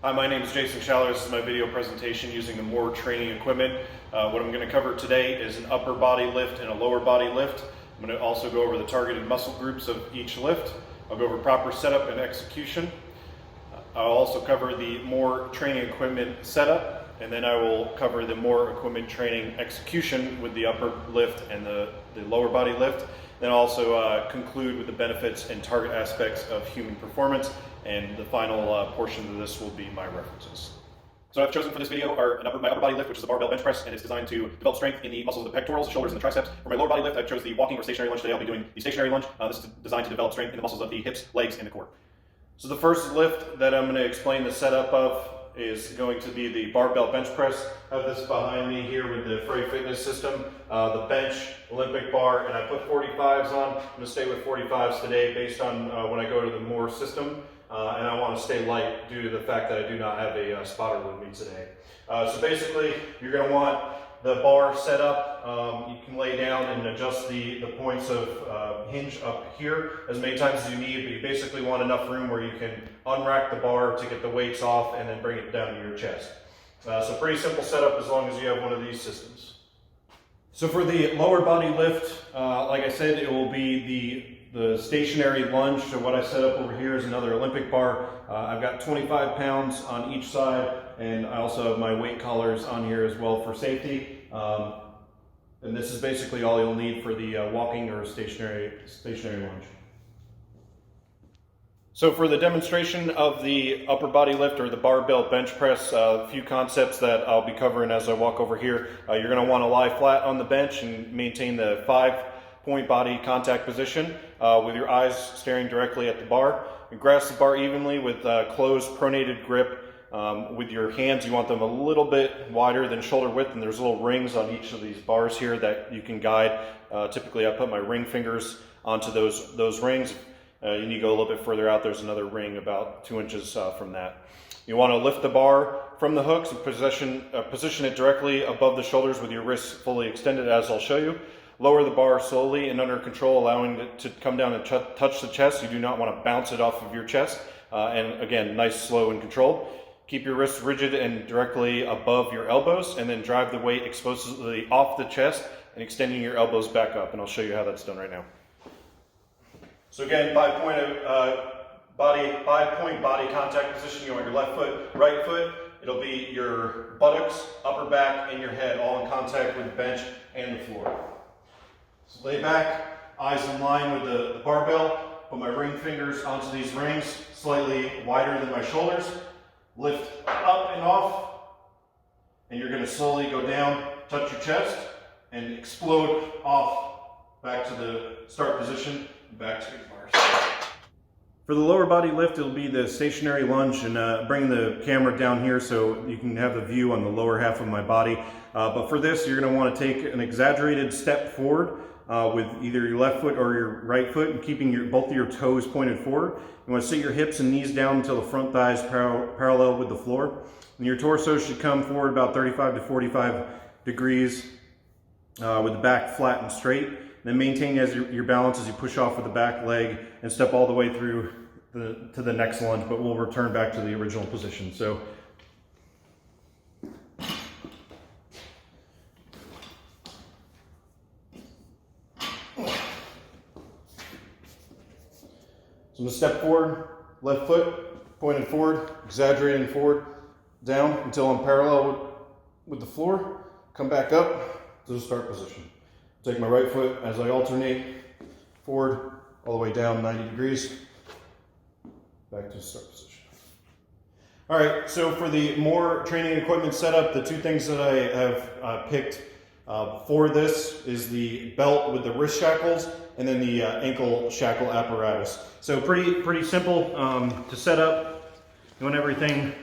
Hi, my name is Jason Schaller. This is my video presentation using the Moore training equipment. What I'm going to cover today is an upper body lift and a lower body lift. I'm going to also go over the targeted muscle groups of each lift. I'll go over proper setup and execution. I'll also cover the Moore training equipment setup, and then I will cover the Moore equipment training execution with the upper lift and the lower body lift. Then I'll also conclude with the benefits and target aspects of human performance, and the final portion of this will be my references. So I've chosen for this video my upper body lift, which is a barbell bench press, and it's designed to develop strength in the muscles of the pectorals, the shoulders, and the triceps. For my lower body lift, I've chosen the walking or stationary lunge. Today I'll be doing the stationary lunge. This is designed to develop strength in the muscles of the hips, legs, and the core. So the first lift that I'm going to explain the setup of is going to be the barbell bench press. I have this behind me here with the Frey Fitness system, the bench, Olympic bar, and I put 45s on. I'm going to stay with 45s today based on when I go to the Moore system, and I want to stay light due to the fact that I do not have a spotter with me today. So basically, you're going to want the bar set up. You can lay down and adjust the points of hinge up here as many times as you need, but you basically want enough room where you can unrack the bar to get the weights off and then bring it down to your chest. So pretty simple setup as long as you have one of these systems. So for the lower body lift, like I said, it will be the stationary lunge. So what I set up over here is another Olympic bar. I've got 25 pounds on each side, and I also have my weight collars on here as well for safety. And this is basically all you'll need for the walking or stationary lunge. So for the demonstration of the upper body lift or the barbell bench press, a few concepts that I'll be covering as I walk over here. You're going to want to lie flat on the bench and maintain the 5-point body contact position with your eyes staring directly at the bar. You grasp the bar evenly with closed pronated grip. With your hands, you want them a little bit wider than shoulder width, and there's little rings on each of these bars here that you can guide. Typically I put my ring fingers onto those rings. You need to go a little bit further out. There's another ring about 2 inches from that. You want to lift the bar from the hooks and position it directly above the shoulders with your wrists fully extended, as I'll show you. Lower the bar slowly and under control, allowing it to come down and touch the chest. You do not want to bounce it off of your chest. And again, nice, slow, and controlled. Keep your wrists rigid and directly above your elbows, and then drive the weight explosively off the chest and extending your elbows back up. And I'll show you how that's done right now. So again, 5-point body contact position. You want your left foot, right foot. It'll be your buttocks, upper back, and your head all in contact with the bench and the floor. So lay back, eyes in line with the barbell. Put my ring fingers onto these rings, slightly wider than my shoulders. Lift up and off, and you're going to slowly go down, touch your chest, and explode off back to the start position, back to your bars. For the lower body lift, it'll be the stationary lunge, and bring the camera down here so you can have the view on the lower half of my body. But for this, you're going to want to take an exaggerated step forward with either your left foot or your right foot, and keeping both of your toes pointed forward. You want to sit your hips and knees down until the front thigh is parallel with the floor. And your torso should come forward about 35 to 45 degrees with the back flat and straight. Then maintain your balance as you push off with the back leg and step all the way through to the next lunge, but we'll return back to the original position. So I'm going to step forward, left foot pointed forward, exaggerating forward, down until I'm parallel with the floor. Come back up to the start position. Take my right foot as I alternate forward, all the way down 90 degrees, back to the start position. All right, so for the Moore training equipment setup, the two things that I have picked for this is the belt with the wrist shackles, and then the ankle shackle apparatus. So pretty simple to set up. You want everything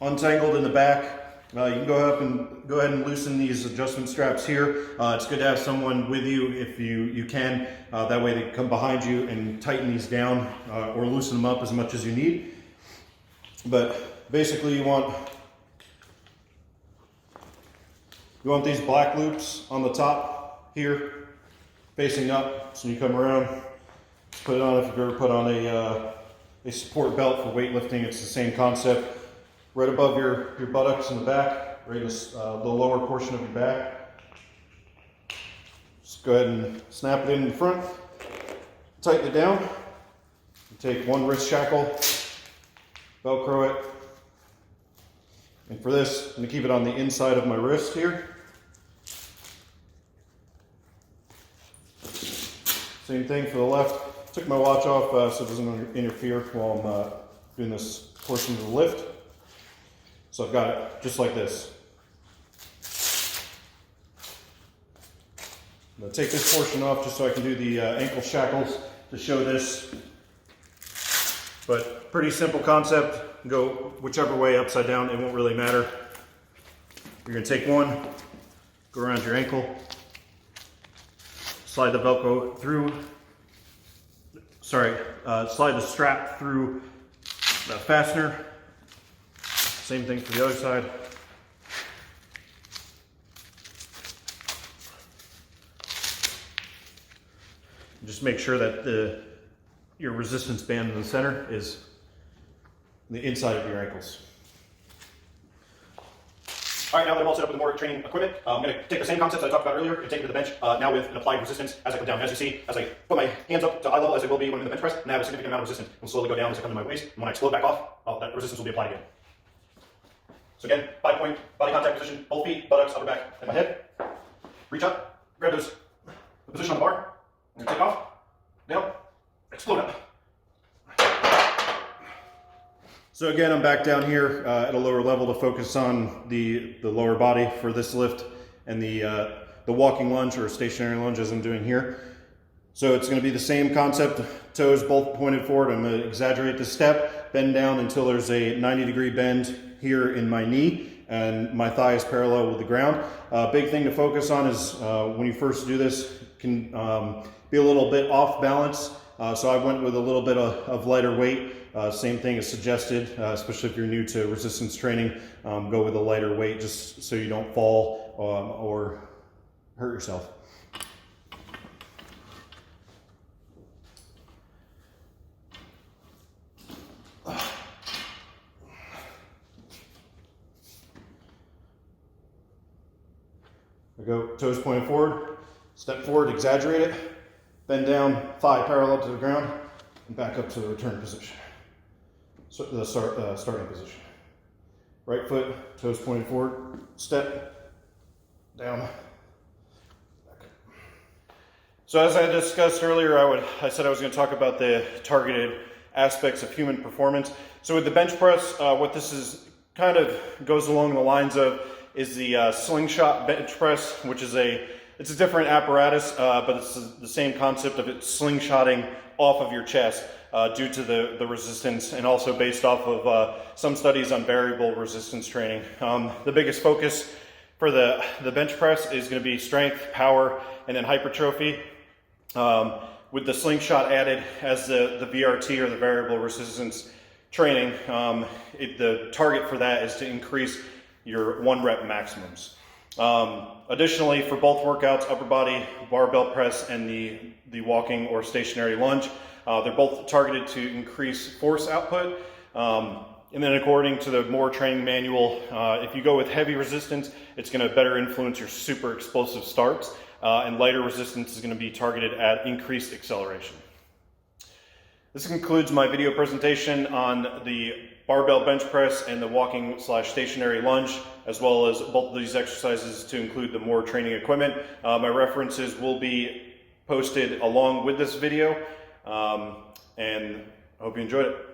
untangled in the back. You can go ahead and loosen these adjustment straps here. It's good to have someone with you if you can. That way they can come behind you and tighten these down or loosen them up as much as you need. But basically you want these black loops on the top here, facing up. So you come around, put it on if you've ever put on a support belt for weightlifting. It's the same concept. Right above your buttocks in the back, right in the lower portion of your back. Just go ahead and snap it in the front, tighten it down. Take one wrist shackle, Velcro it. And for this, I'm going to keep it on the inside of my wrist here. Same thing for the left. Took my watch off so it doesn't interfere while I'm doing this portion of the lift. So I've got it just like this. I'm going to take this portion off just so I can do the ankle shackles to show this. But pretty simple concept. Go whichever way, upside down, it won't really matter. You're going to take one, go around your ankle, slide the Velcro through, slide the strap through the fastener. Same thing for the other side. Just make sure that your resistance band in the center is the inside of your ankles. All right, now that I'm all set up with more training equipment, I'm going to take the same concepts I talked about earlier and take it to the bench, now with an applied resistance as I come down. As you see, as I put my hands up to eye level, as I will be when I'm in the bench press, and I have a significant amount of resistance. It will slowly go down as I come to my waist, and when I explode back off, that resistance will be applied again. So again, 5-point body contact position, both feet, buttocks, upper back, and my head. Reach up, grab the position on the bar, and take off, down, explode up. So again, I'm back down here at a lower level to focus on the lower body for this lift and the walking lunge or stationary lunge as I'm doing here. So it's going to be the same concept, toes both pointed forward. I'm going to exaggerate the step, bend down until there's a 90-degree bend here in my knee and my thigh is parallel with the ground. Big thing to focus on is when you first do this, can be a little bit off balance. So I went with a little bit of lighter weight. Same thing is suggested, especially if you're new to resistance training. Go with a lighter weight just so you don't fall or hurt yourself. I go toes pointed forward, step forward, exaggerate it, bend down, thigh parallel to the ground, and back up to the return position. So the starting position. Right foot, toes pointed forward, step, down, back up. So as I discussed earlier, I said I was going to talk about the targeted aspects of human performance. So with the bench press, what this is kind of goes along the lines of is the slingshot bench press, which is it's a different apparatus, but it's the same concept of it slingshotting off of your chest due to the resistance, and also based off of some studies on variable resistance training. The biggest focus for the bench press is going to be strength, power, and then hypertrophy. With the slingshot added as the VRT or the variable resistance training, the target for that is to increase your 1 rep maximums. Additionally, for both workouts, upper body barbell press and the walking or stationary lunge, they're both targeted to increase force output. And then according to the More Training Manual, if you go with heavy resistance, it's going to better influence your super explosive starts, and lighter resistance is going to be targeted at increased acceleration. This concludes my video presentation on the barbell bench press and the walking/stationary lunge, as well as both of these exercises to include the More Training equipment. My references will be posted along with this video, and I hope you enjoyed it.